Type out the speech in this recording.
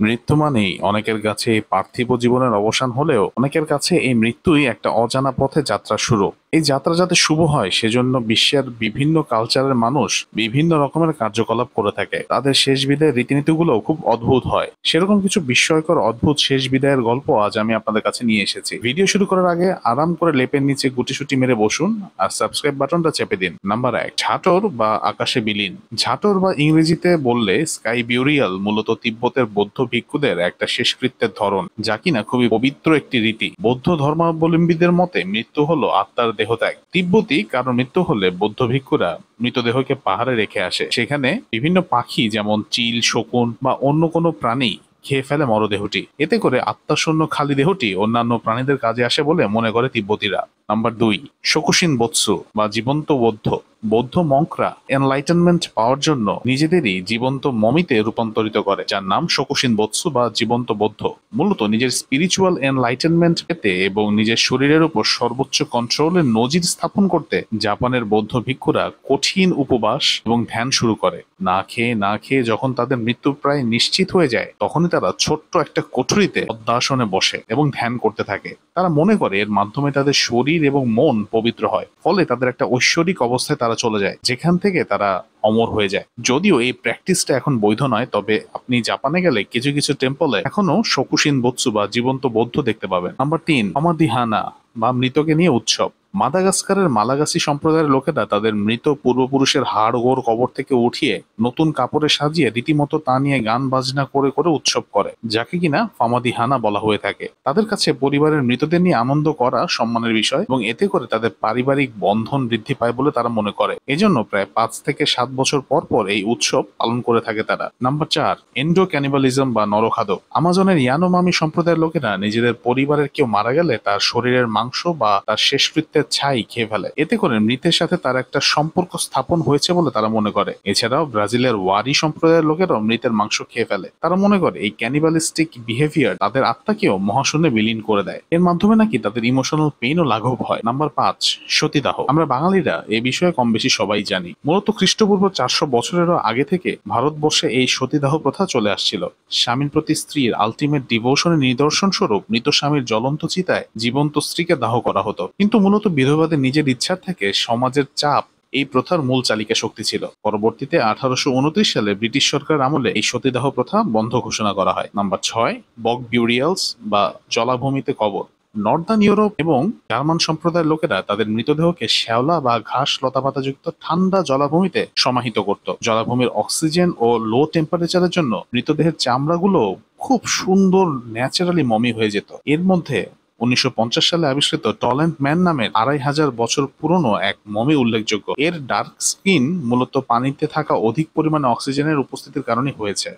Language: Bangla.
মৃত্যু মানেই অনেকের কাছে এই পার্থিব জীবনের অবসান হলেও অনেকের কাছে এই মৃত্যুই একটা অজানা পথে যাত্রা শুরু। এই যাত্রা যাতে শুভ হয় সেজন্য বিশ্বের বিভিন্ন কালচারের মানুষ বিভিন্ন রকমের কার্যকলাপ করে থাকে। তাদের শেষ বিদায়ের রীতিনীতিগুলো খুব অদ্ভুত হয়। সেরকম কিছু বিস্ময়কর অদ্ভুত শেষ বিদায়ের গল্প আজ আমি আপনাদের কাছে নিয়ে এসেছি। ভিডিও শুরু করার আগে আরাম করে লেপের নিচে গুটিসুটি মেরে বসুন আর সাবস্ক্রাইব বাটনটা চেপে দিন। নাম্বার 1, ঝাটর বা আকাশে বিলীন। ঝাটর বা ইংরেজিতে বললে স্কাই বিউরিয়াল মূলত তিব্বতের বৌদ্ধ ভিক্ষুদের একটা শেষকৃত্যের ধরন, যা কিনা খুবই পবিত্র একটি রীতি। বৌদ্ধ ধর্মাবলম্বীদের মতে মৃত্যু হলো আত্মার দেহত্যাগ। তিব্বতী কারো মৃত্যু হলে বৌদ্ধ ভিক্ষুরা মৃতদেহকে পাহাড়ে রেখে আসে। সেখানে বিভিন্ন পাখি যেমন চিল, শকুন বা অন্য কোনো প্রাণী খেয়ে ফেলে মরদেহটি। এতে করে আত্মাশূন্য খালি দেহটি অন্যান্য প্রাণীদের কাজে আসে বলে মনে করে তিব্বতীরা। নাম্বার 2, শোকুশিন বৎসু বা জীবন্ত বৌদ্ধ। বৌদ্ধ মঙ্করা এনলাইটেনমেন্ট পাওয়ার জন্য নিজেদেরই জীবন্ত মমিতে রূপান্তরিত করে, যার নাম শোকুশিন বৎসু বা জীবন্ত বৌদ্ধ। মূলত নিজের স্পিরিচুয়াল এনলাইটেনমেন্ট পেতে এবং নিজের শরীরের উপর সর্বোচ্চ কন্ট্রোলের নজির স্থাপন করতে জাপানের বৌদ্ধ ভিক্ষুরা কঠিন উপবাস এবং ধ্যান শুরু করে। না খেয়ে যখন তাদের মৃত্যু প্রায় নিশ্চিত হয়ে যায়, তখনই তারা ছোট্ট একটা কোঠরিতে পদ্মাসনে বসে এবং ধ্যান করতে থাকে। তারা মনে করে এর মাধ্যমে তাদের শরীর এবং মন পবিত্র হয়, ফলে তাদের একটা ঐশ্বরিক অবস্থায় তারা চলে যায়, যেখান থেকে তারা অমর হয়ে যায়। যদিও এই প্র্যাকটিসটা এখন বৈধ নয়, তবে আপনি জাপানে গেলে কিছু কিছু টেম্পলে এখনো শোকুশিন বৎসু বা জীবন্ত বৌদ্ধ দেখতে পাবেন। নাম্বার 3, সমাধিহানা বা মৃতকে নিয়ে উৎসব। মাদাগাস্কারের মালাগাসি সম্প্রদায়ের লোকেরা তাদের মৃত পূর্বপুরুষের হাড় গোড় কবর থেকে উঠিয়ে নতুন কাপড়ে সাজিয়ে রীতিমতো তা নিয়ে গান বাজনা করে করে উৎসব করে, যাকে কিনা ফামাদিহানা বলা হয়ে থাকে। তাদের কাছে পরিবারের মৃতদের নিয়ে আনন্দ করা সম্মানের বিষয় এবং এতে করে তাদের পারিবারিক বন্ধন বৃদ্ধি পায় বলে তারা মনে করে। এজন্য প্রায় 5 থেকে 7 বছর পর পর এই উৎসব পালন করে থাকে তারা। নাম্বার 4, এন্ডো ক্যানিবালিজম বা নরখাদক। আমাজনের ইয়ানোমামি সম্প্রদায়ের লোকেরা নিজেদের পরিবারের কেউ মারা গেলে তার শরীরের মাংস বা তার শেষকৃত্যের ছাই খেয়ে ফেলে। এতে করে মৃতের সাথে তার একটা সম্পর্ক স্থাপন হয়েছে বলে তারা মনে করে। এছাড়াও ব্রাজিলের ওয়ারি সম্প্রদায়ের লোকেরাও মৃতের মাংস খেয়ে ফেলে। তারা মনে করে এই ক্যানিবালিস্টিক বিহেভিয়ার তাদের আত্মাকেও মহাশূন্যে বিলীন করে দেয়। এর মাধ্যমে নাকি তাদের ইমোশনাল পেইনও লাঘব হয়। নাম্বার 5, সতীদাহ। আমরা বাঙালিরা এ বিষয়ে কম বেশি সবাই জানি। মূলত খ্রিস্টপূর্ব 400 বছরেরও আগে থেকে ভারতবর্ষে এই সতীদাহ প্রথা চলে আসছিল। স্বামীর প্রতি স্ত্রীর আলটিমেট ডিভোশনের নিদর্শন স্বরূপ মৃত স্বামীর জ্বলন্ত চিতায় জীবন্ত স্ত্রীকে দাহ করা হতো। কিন্তু মূলত বিধবাদের নিজের ইচ্ছার থেকে সমাজের চাপ এই প্রথার মূল চালিকা শক্তি ছিল। পরবর্তীতে 1829 সালে ব্রিটিশ সরকার আমলে এই সতীদাহ প্রথা বন্ধ ঘোষণা করা হয়। নাম্বার 6, বগ বিউরিয়ালস বা জলাভূমিতে কবর। নর্দার্ন ইউরোপ এবং জার্মান সম্প্রদায়ের লোকেরা তাদের মৃতদেহকে শ্যাওলা বা ঘাস লতাপাতাযুক্ত ঠান্ডা জলাভূমিতে সমাহিত করত। জলাভূমির অক্সিজেন ও লো টেম্পারেচারের জন্য মৃতদেহের চামড়াগুলো খুব সুন্দর ন্যাচারালি মমি হয়ে যেত। এর মধ্যে 1950 সালে আবিষ্কৃত টলেন্ট ম্যান নামের 2500 বছর পুরনো এক মমি উল্লেখযোগ্য। এর ডার্ক স্কিন মূলত পানিতে থাকা অধিক পরিমাণে অক্সিজেনের উপস্থিতির কারণে হয়েছে।